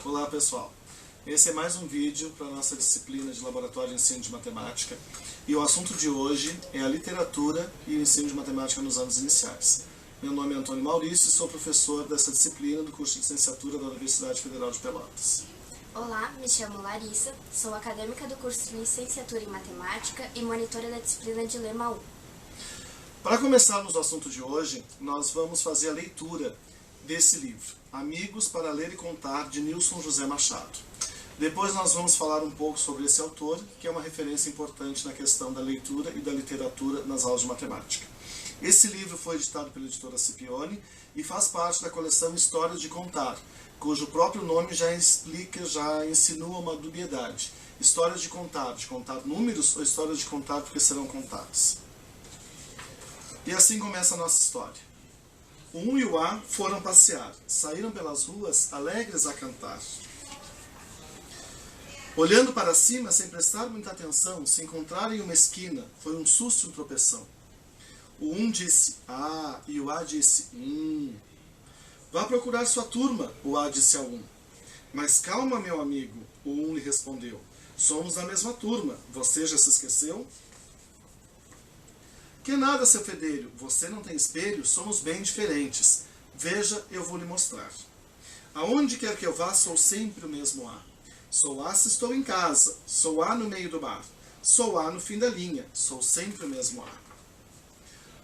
Olá pessoal, esse é mais um vídeo para a nossa disciplina de Laboratório de Ensino de Matemática e o assunto de hoje é a literatura e o ensino de matemática nos anos iniciais. Meu nome é Antônio Maurício e sou professor dessa disciplina do curso de licenciatura da Universidade Federal de Pelotas. Olá, me chamo Larissa, sou acadêmica do curso de licenciatura em matemática e monitora da disciplina de Lema 1. Para começarmos o assunto de hoje, nós vamos fazer a leitura desse livro, Amigos para Ler e Contar, de Nilson José Machado. Depois nós vamos falar um pouco sobre esse autor, que é uma referência importante na questão da leitura e da literatura nas aulas de matemática. Esse livro foi editado pela editora Scipione e faz parte da coleção Histórias de Contar, cujo próprio nome já explica, já insinua uma dubiedade. Histórias de contar números ou histórias de contar porque serão contados? E assim começa a nossa história. O 1 e o A foram passear, saíram pelas ruas alegres a cantar. Olhando para cima, sem prestar muita atenção, se encontraram em uma esquina, foi um susto e um tropeção. O 1 disse, ah, e o A disse, Vá procurar sua turma, o A disse ao 1. Mas calma, meu amigo, o 1 lhe respondeu. Somos da mesma turma, você já se esqueceu? Que nada, seu fedelho, você não tem espelho, somos bem diferentes. Veja, eu vou lhe mostrar. Aonde quer que eu vá, sou sempre o mesmo A. Sou A se estou em casa, sou A no meio do bar. Sou A no fim da linha, sou sempre o mesmo A.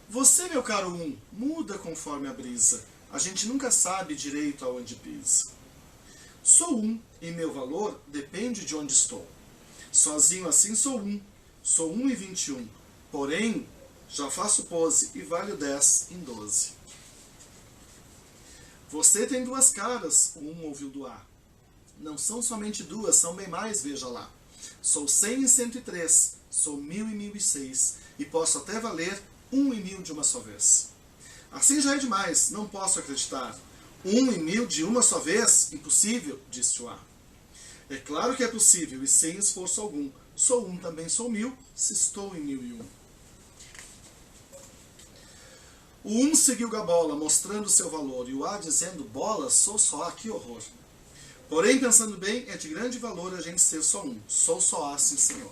Você, meu caro 1, muda conforme a brisa. A gente nunca sabe direito aonde pisa. Sou 1 e meu valor depende de onde estou. Sozinho assim sou 1. Sou 1 e 21. Porém, já faço pose e valho 10 em 12. Você tem duas caras, o 1 ouviu do A. Não são somente duas, são bem mais, veja lá. Sou 100 e 103, sou 1000 e 1006, e posso até valer 1 e 1000 de uma só vez. Assim já é demais, não posso acreditar. 1 e 1000 de uma só vez? Impossível, disse o A. É claro que é possível, e sem esforço algum. Sou 1, também sou 1000, se estou em 1001. O 1 seguiu a bola, mostrando seu valor, e o A dizendo, bola, sou só A, que horror. Porém, pensando bem, é de grande valor a gente ser só 1. Sou só A, sim, senhor.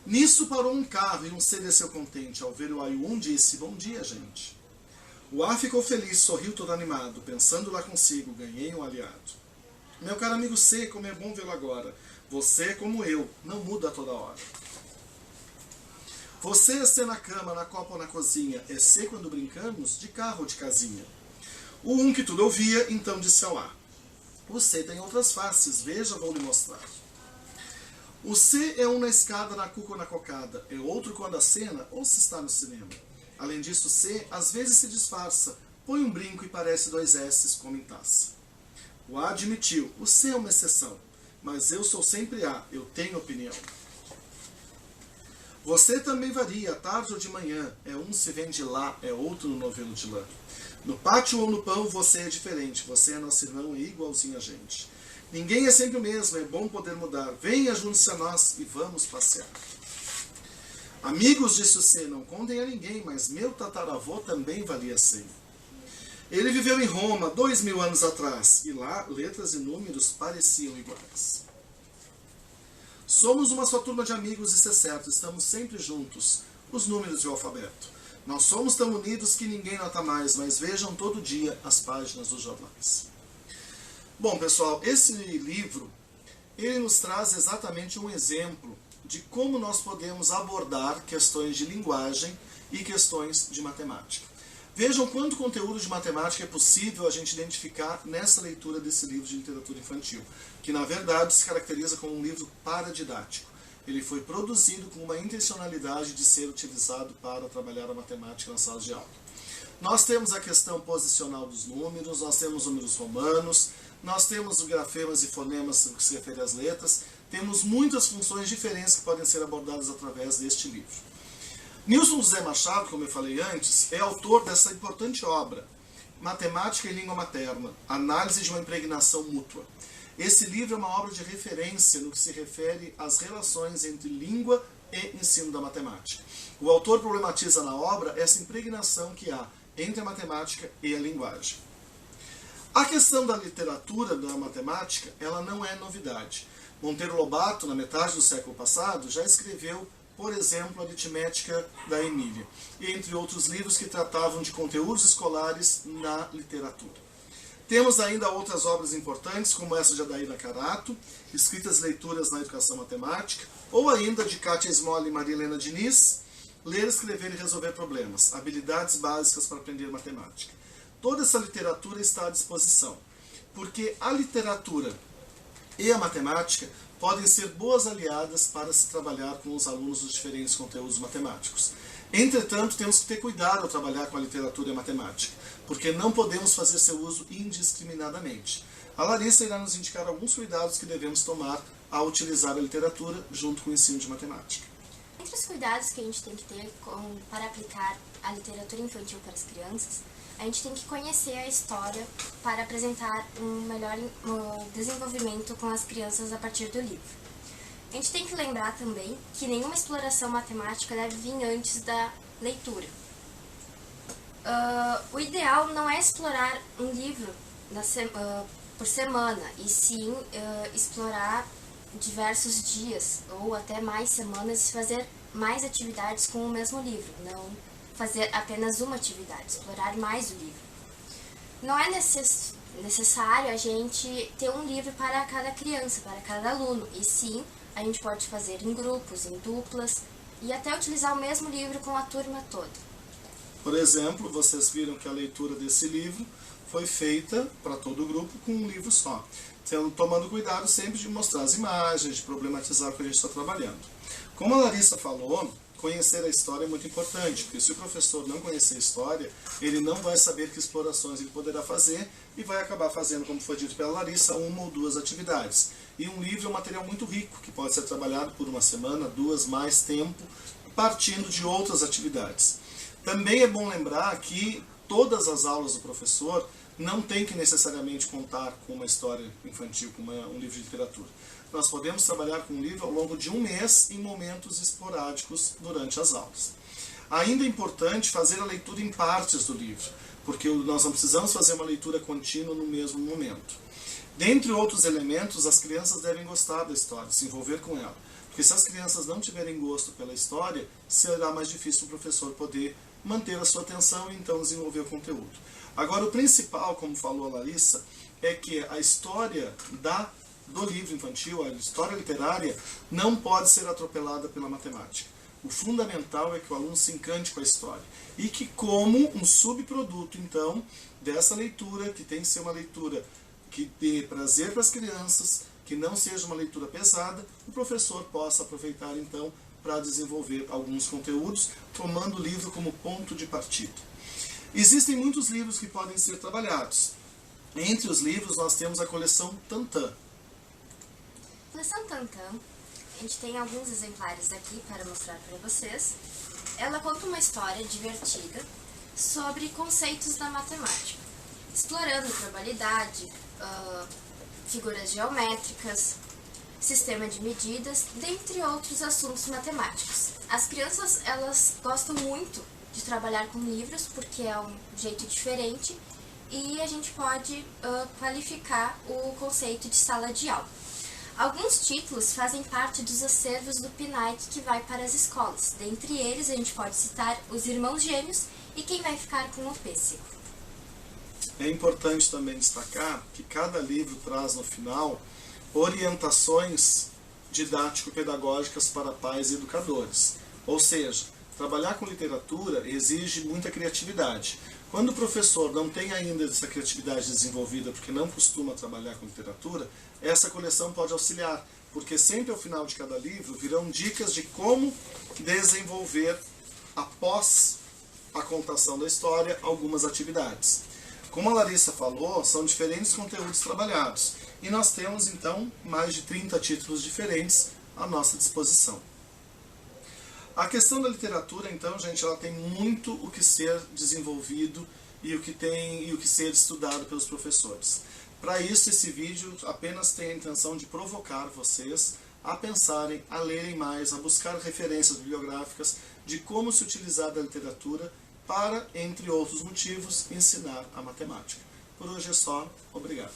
Nisso parou um carro e um C desceu contente. Ao ver o A e o 1 disse, bom dia, gente. O A ficou feliz, sorriu todo animado, pensando lá consigo, ganhei um aliado. Meu caro amigo C, como é bom vê-lo agora. Você é como eu, não muda a toda hora. Você é C na cama, na copa ou na cozinha, é C quando brincamos, de carro ou de casinha. O 1 que tudo ouvia, então disse ao A. O C tem outras faces, veja, vou lhe mostrar. O C é um na escada, na cuca ou na cocada, é outro quando acena ou se está no cinema. Além disso, o C às vezes se disfarça, põe um brinco e parece 2 S's como em taça. O A admitiu, o C é uma exceção, mas eu sou sempre A, eu tenho opinião. Você também varia, tarde ou de manhã, é um se vende lá, é outro no novelo de lã. No pátio ou no pão você é diferente, você é nosso irmão e igualzinho a gente. Ninguém é sempre o mesmo, é bom poder mudar. Venha, junte-se a nós e vamos passear. Amigos, disse o C, não contem a ninguém, mas meu tataravô também valia 100. Ele viveu em Roma 2000 anos atrás, e lá letras e números pareciam iguais. Somos uma só turma de amigos, isso é certo, estamos sempre juntos, os números e o alfabeto. Nós somos tão unidos que ninguém nota mais, mas vejam todo dia as páginas dos jornais. Bom, pessoal, esse livro, ele nos traz exatamente um exemplo de como nós podemos abordar questões de linguagem e questões de matemática. Vejam quanto conteúdo de matemática é possível a gente identificar nessa leitura desse livro de literatura infantil, que na verdade se caracteriza como um livro paradidático. Ele foi produzido com uma intencionalidade de ser utilizado para trabalhar a matemática nas salas de aula. Nós temos a questão posicional dos números, nós temos números romanos, nós temos os grafemas e fonemas no que se refere às letras, temos muitas funções diferentes que podem ser abordadas através deste livro. Nilson José Machado, como eu falei antes, é autor dessa importante obra, Matemática e Língua Materna, Análise de uma Impregnação Mútua. Esse livro é uma obra de referência no que se refere às relações entre língua e ensino da matemática. O autor problematiza na obra essa impregnação que há entre a matemática e a linguagem. A questão da literatura da matemática, ela não é novidade. Monteiro Lobato, na metade do século passado, já escreveu, por exemplo, a Aritmética da Emília, entre outros livros que tratavam de conteúdos escolares na literatura. Temos ainda outras obras importantes, como essa de Adair Nakarato, Escritas e Leituras na Educação Matemática, ou ainda de Kátia Smolli e Maria Helena Diniz, Ler, Escrever e Resolver Problemas, Habilidades Básicas para Aprender Matemática. Toda essa literatura está à disposição, porque a literatura e a matemática podem ser boas aliadas para se trabalhar com os alunos dos diferentes conteúdos matemáticos. Entretanto, temos que ter cuidado ao trabalhar com a literatura e a matemática, porque não podemos fazer seu uso indiscriminadamente. A Larissa irá nos indicar alguns cuidados que devemos tomar ao utilizar a literatura junto com o ensino de matemática. Entre os cuidados que a gente tem que ter para aplicar a literatura infantil para as crianças, a gente tem que conhecer a história para apresentar um melhor desenvolvimento com as crianças a partir do livro. A gente tem que lembrar também que nenhuma exploração matemática deve vir antes da leitura. O ideal não é explorar um livro por semana, e sim explorar diversos dias ou até mais semanas e fazer mais atividades com o mesmo livro, não fazer apenas uma atividade, explorar mais o livro. Não é necessário a gente ter um livro para cada criança, para cada aluno, e sim a gente pode fazer em grupos, em duplas e até utilizar o mesmo livro com a turma toda. Por exemplo, vocês viram que a leitura desse livro foi feita para todo o grupo com um livro só, tomando cuidado sempre de mostrar as imagens, de problematizar o que a gente está trabalhando. Como a Larissa falou, conhecer a história é muito importante, porque se o professor não conhecer a história, ele não vai saber que explorações ele poderá fazer e vai acabar fazendo, como foi dito pela Larissa, uma ou duas atividades. E um livro é um material muito rico, que pode ser trabalhado por uma semana, duas, mais tempo, partindo de outras atividades. Também é bom lembrar que todas as aulas do professor não tem que necessariamente contar com uma história infantil, com um livro de literatura. Nós podemos trabalhar com um livro ao longo de um mês em momentos esporádicos durante as aulas. Ainda é importante fazer a leitura em partes do livro, porque nós não precisamos fazer uma leitura contínua no mesmo momento. Dentre outros elementos, as crianças devem gostar da história, se envolver com ela. Porque se as crianças não tiverem gosto pela história, será mais difícil o professor poder manter a sua atenção e então desenvolver o conteúdo. Agora, o principal, como falou a Larissa, é que a história do livro infantil, a história literária, não pode ser atropelada pela matemática. O fundamental é que o aluno se encante com a história. E que, como um subproduto, então, dessa leitura, que tem que ser uma leitura que dê prazer para as crianças, que não seja uma leitura pesada, o professor possa aproveitar, então, para desenvolver alguns conteúdos, tomando o livro como ponto de partida. Existem muitos livros que podem ser trabalhados. Entre os livros, nós temos a coleção Tantan. A coleção Tantan, a gente tem alguns exemplares aqui para mostrar para vocês. Ela conta uma história divertida sobre conceitos da matemática, explorando probabilidade, figuras geométricas, sistema de medidas, dentre outros assuntos matemáticos. As crianças, elas gostam muito de trabalhar com livros, porque é um jeito diferente, e a gente pode qualificar o conceito de sala de aula. Alguns títulos fazem parte dos acervos do PNAE que vai para as escolas. Dentre eles, a gente pode citar Os Irmãos Gêmeos e Quem Vai Ficar com o Pêssego. É importante também destacar que cada livro traz no final orientações didático-pedagógicas para pais e educadores. Ou seja, trabalhar com literatura exige muita criatividade. Quando o professor não tem ainda essa criatividade desenvolvida, porque não costuma trabalhar com literatura, essa coleção pode auxiliar, porque sempre ao final de cada livro virão dicas de como desenvolver, após a contação da história, algumas atividades. Como a Larissa falou, são diferentes conteúdos trabalhados, e nós temos então mais de 30 títulos diferentes à nossa disposição. A questão da literatura, então, gente, ela tem muito o que ser desenvolvido e o que ser estudado pelos professores. Para isso, esse vídeo apenas tem a intenção de provocar vocês a pensarem, a lerem mais, a buscar referências bibliográficas de como se utilizar da literatura para, entre outros motivos, ensinar a matemática. Por hoje é só. Obrigado.